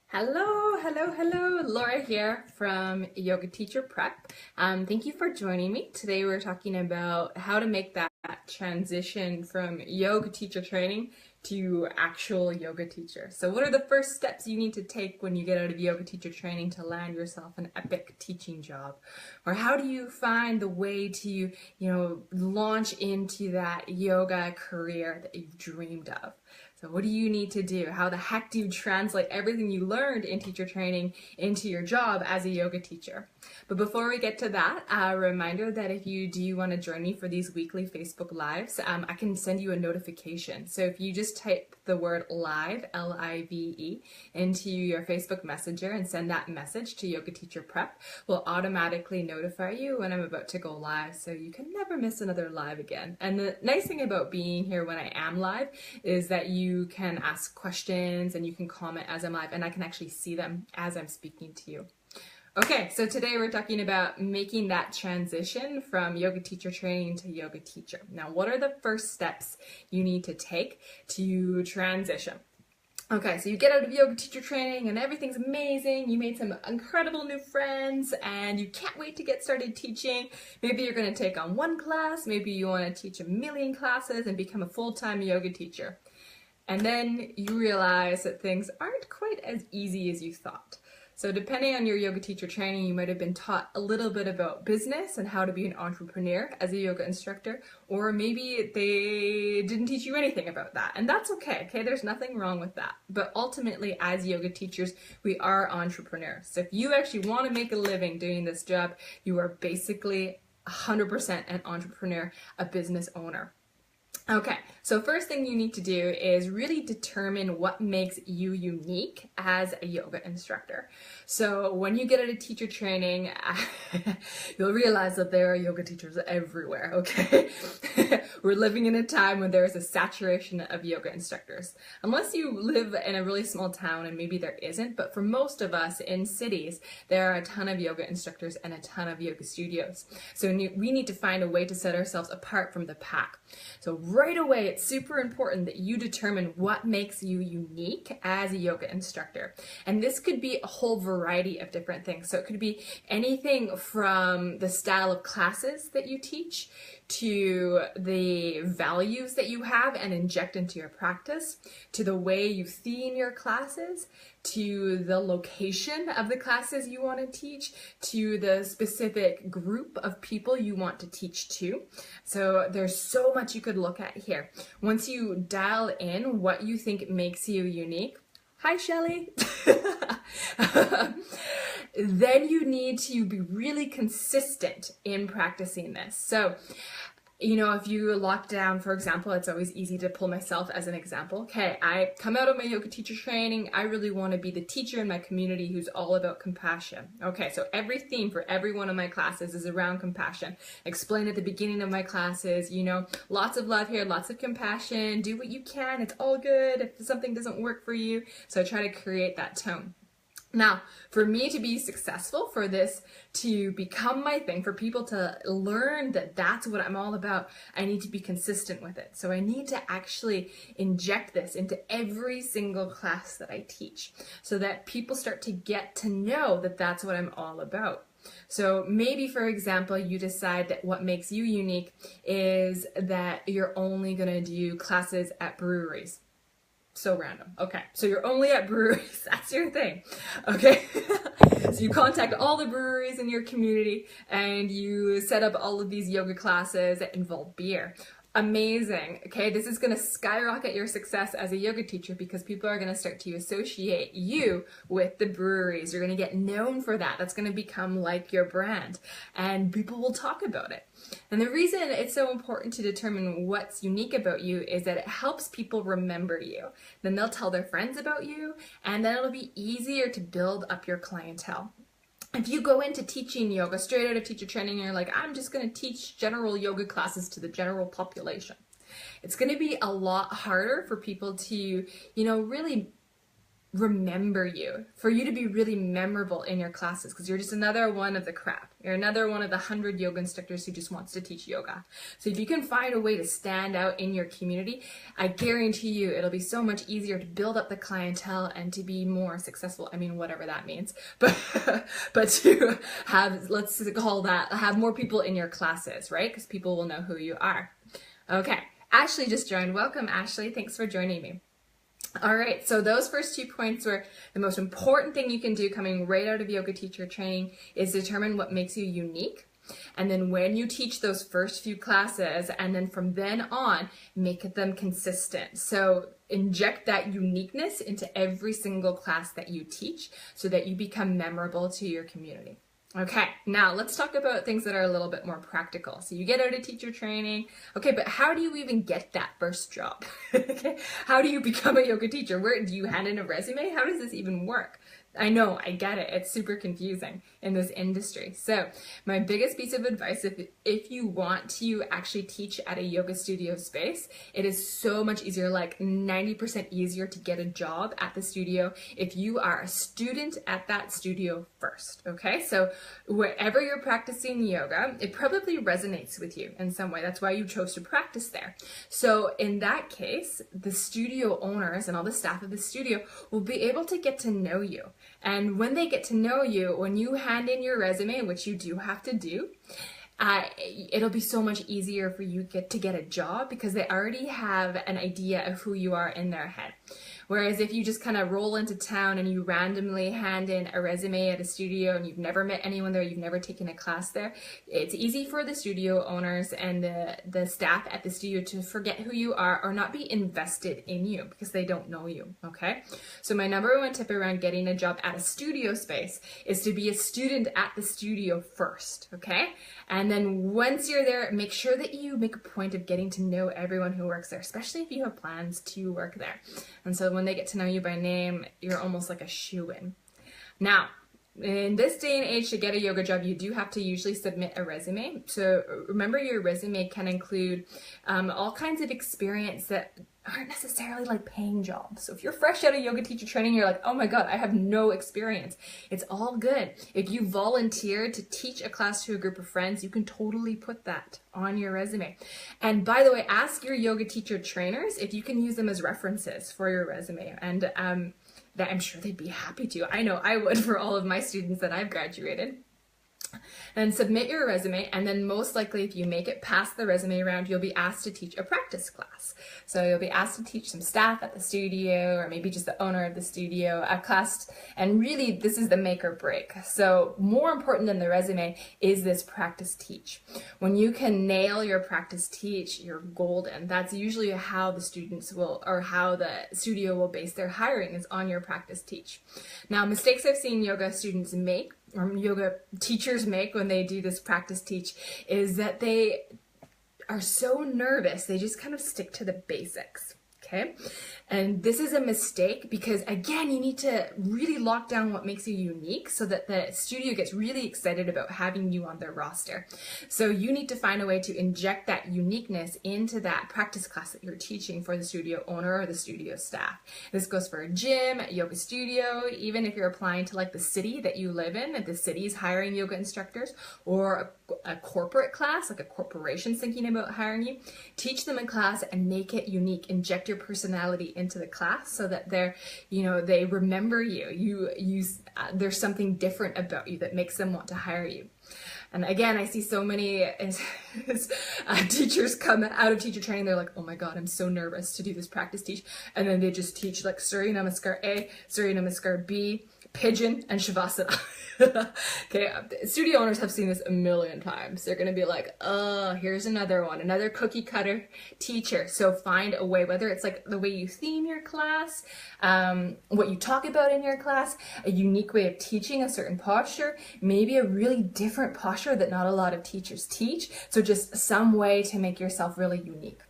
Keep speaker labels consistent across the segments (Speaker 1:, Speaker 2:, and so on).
Speaker 1: Hello. Laura here from Yoga Teacher Prep. Thank you for joining me. Today we're talking about how to make that transition from yoga teacher training to actual yoga teacher. So what are the first steps you need to take when you get out of yoga teacher training to land yourself an epic teaching job? Or how do you find the way to, launch into that yoga career that you've dreamed of? So what do you need to do? How the heck do you translate everything you learned in teacher training into your job as a yoga teacher? But before we get to that, a reminder that if you do want to join me for these weekly Facebook Lives, I can send you a notification. So if you just type the word live, L-I-V-E, into your Facebook Messenger and send that message to Yoga Teacher Prep, we'll automatically notify you when I'm about to go live, so you can never miss another live again. And the nice thing about being here when I am live is that you can ask questions and you can comment as I'm live, and I can actually see them as I'm speaking to you. Okay, so today we're talking about making that transition from yoga teacher training to yoga teacher. Now, what are the first steps you need to take to transition? Okay, so you get out of yoga teacher training and everything's amazing. You made some incredible new friends and you can't wait to get started teaching. Maybe you're going to take on one class. Maybe you want to teach a million classes and become a full-time yoga teacher. And then you realize that things aren't quite as easy as you thought. So depending on your yoga teacher training, you might have been taught a little bit about business and how to be an entrepreneur as a yoga instructor, or maybe they didn't teach you anything about that. And that's okay, there's nothing wrong with that. But ultimately, as yoga teachers, we are entrepreneurs. So if you actually want to make a living doing this job, you are basically 100% an entrepreneur, a business owner. Okay, so first thing you need to do is really determine what makes you unique as a yoga instructor. So when you get out of teacher training, you'll realize that there are yoga teachers everywhere, okay? We're living in a time when there's a saturation of yoga instructors. Unless you live in a really small town, and maybe there isn't, but for most of us in cities, there are a ton of yoga instructors and a ton of yoga studios. So we need to find a way to set ourselves apart from the pack. So right away, it's super important that you determine what makes you unique as a yoga instructor. And this could be a whole variety of different things. So it could be anything from the style of classes that you teach to the values that you have and inject into your practice, to the way you theme your classes, to the location of the classes you want to teach, to the specific group of people you want to teach to. So there's so much you could look at here. Once you dial in what you think makes you unique, hi Shelly, then you need to be really consistent in practicing this. So, if you lock down, for example, it's always easy to pull myself as an example. Okay, I come out of my yoga teacher training. I really want to be the teacher in my community who's all about compassion. Okay, so every theme for every one of my classes is around compassion. Explain at the beginning of my classes, lots of love here, lots of compassion. Do what you can. It's all good if something doesn't work for you. So I try to create that tone. Now, for me to be successful, for this to become my thing, for people to learn that that's what I'm all about, I need to be consistent with it. So I need to actually inject this into every single class that I teach so that people start to get to know that that's what I'm all about. So maybe, for example, you decide that what makes you unique is that you're only going to do classes at breweries. So random. Okay, so you're only at breweries. That's your thing. Okay, so you contact all the breweries in your community and you set up all of these yoga classes that involve beer. Amazing. Okay, this is going to skyrocket your success as a yoga teacher because people are going to start to associate you with the breweries. You're going to get known for that. That's going to become like your brand and people will talk about it. And the reason it's so important to determine what's unique about you is that it helps people remember you. Then they'll tell their friends about you and then it'll be easier to build up your clientele. If you go into teaching yoga straight out of teacher training and you're like, I'm just going to teach general yoga classes to the general population, it's going to be a lot harder for people to, really remember you, for you to be really memorable in your classes, because you're just another one of the crowd. You're another one of the 100 yoga instructors who just wants to teach yoga. So if you can find a way to stand out in your community, I guarantee you it'll be so much easier to build up the clientele and to be more successful. I mean, whatever that means, but to have, let's call that, have more people in your classes, right? Because people will know who you are. Okay, Ashley just joined. Welcome, Ashley. Thanks for joining me. All right, so those first 2 points were the most important thing you can do coming right out of yoga teacher training is determine what makes you unique. And then when you teach those first few classes, and then from then on, make them consistent. So inject that uniqueness into every single class that you teach so that you become memorable to your community. Okay, now let's talk about things that are a little bit more practical. So you get out of teacher training. Okay, but how do you even get that first job? Okay, how do you become a yoga teacher? Where do you hand in a resume? How does this even work? I know, I get it. It's super confusing in this industry. So my biggest piece of advice, if you want to actually teach at a yoga studio space, it is so much easier, like 90% easier to get a job at the studio if you are a student at that studio first, okay? So wherever you're practicing yoga, it probably resonates with you in some way. That's why you chose to practice there. So in that case, the studio owners and all the staff of the studio will be able to get to know you. And when they get to know you, when you hand in your resume, which you do have to do, it'll be so much easier for you to get a job because they already have an idea of who you are in their head. Whereas if you just kind of roll into town and you randomly hand in a resume at a studio and you've never met anyone there, you've never taken a class there, it's easy for the studio owners and the staff at the studio to forget who you are or not be invested in you because they don't know you, okay? So my number one tip around getting a job at a studio space is to be a student at the studio first, okay? And then once you're there, make sure that you make a point of getting to know everyone who works there, especially if you have plans to work there. And so when they get to know you by name, you're almost like a shoo-in. Now, in this day and age, to get a yoga job, you do have to usually submit a resume. So remember, your resume can include all kinds of experience that aren't necessarily like paying jobs. So if you're fresh out of yoga teacher training, you're like, oh my God, I have no experience. It's all good. If you volunteered to teach a class to a group of friends, you can totally put that on your resume. And by the way, ask your yoga teacher trainers if you can use them as references for your resume. And that I'm sure they'd be happy to. I know I would for all of my students that I've graduated. And submit your resume, and then most likely if you make it past the resume round, you'll be asked to teach a practice class. So you'll be asked to teach some staff at the studio, or maybe just the owner of the studio, a class, and really this is the make or break. So more important than the resume is this practice teach. When you can nail your practice teach, you're golden. That's usually how the students will, or how the studio will base their hiring, is on your practice teach. Now, mistakes I've seen yoga students make, or yoga teachers make when they do this practice teach, is that they are so nervous, they just kind of stick to the basics. Okay, and this is a mistake because, again, you need to really lock down what makes you unique so that the studio gets really excited about having you on their roster. So you need to find a way to inject that uniqueness into that practice class that you're teaching for the studio owner or the studio staff. This goes for a gym, a yoga studio, even if you're applying to like the city that you live in, if the city is hiring yoga instructors, or a corporate class, like a corporation's thinking about hiring you, teach them a class and make it unique. Inject your personality into the class so that they remember you. There's something different about you that makes them want to hire you. And again, I see so many teachers come out of teacher training, they're like, oh my God, I'm so nervous to do this practice teach. And then they just teach like Surya Namaskar A, Surya Namaskar B, Pigeon, and Shavasana. Okay, studio owners have seen this a million times. They're going to be like, oh, here's another one, another cookie cutter teacher. So find a way, whether it's like the way you theme your class, what you talk about in your class, a unique way of teaching a certain posture, maybe a really different posture that not a lot of teachers teach. So just some way to make yourself really unique.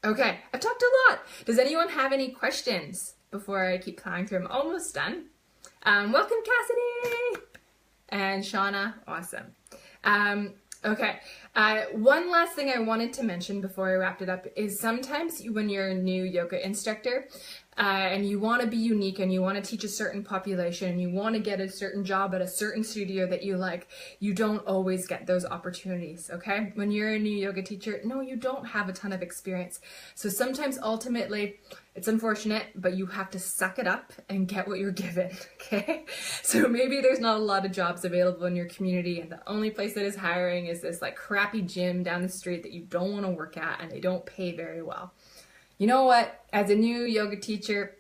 Speaker 1: Okay, I've talked a lot. Does anyone have any questions before I keep plowing through? I'm almost done. Welcome, Cassidy and Shauna. Awesome. Okay. One last thing I wanted to mention before I wrapped it up is sometimes when you're a new yoga instructor, and you want to be unique and you want to teach a certain population and you want to get a certain job at a certain studio that you like, you don't always get those opportunities, okay? When you're a new yoga teacher, no, you don't have a ton of experience. So sometimes ultimately, it's unfortunate, but you have to suck it up and get what you're given, okay? So maybe there's not a lot of jobs available in your community and the only place that is hiring is this like crappy gym down the street that you don't want to work at and they don't pay very well. You know what? As a new yoga teacher,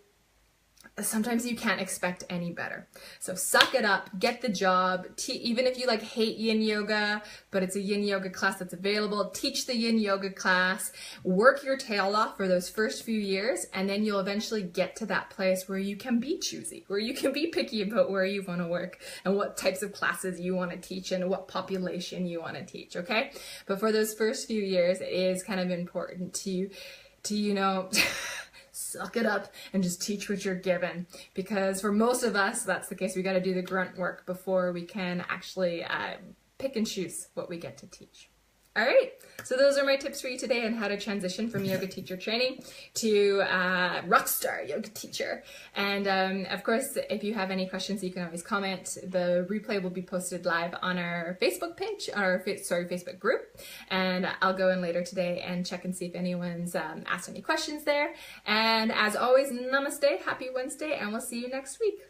Speaker 1: sometimes you can't expect any better. So suck it up, get the job, even if you like hate yin yoga, but it's a yin yoga class that's available, teach the yin yoga class, work your tail off for those first few years, and then you'll eventually get to that place where you can be choosy, where you can be picky about where you want to work and what types of classes you want to teach and what population you want to teach, okay? But for those first few years, it is kind of important to you know, suck it up and just teach what you're given, because for most of us that's the case. We got to do the grunt work before we can actually pick and choose what we get to teach. All right, so those are my tips for you today on how to transition from yoga teacher training to rockstar yoga teacher. And of course, if you have any questions, you can always comment. The replay will be posted live on our Facebook page, our Facebook group. And I'll go in later today and check and see if anyone's asked any questions there. And as always, namaste, happy Wednesday, and we'll see you next week.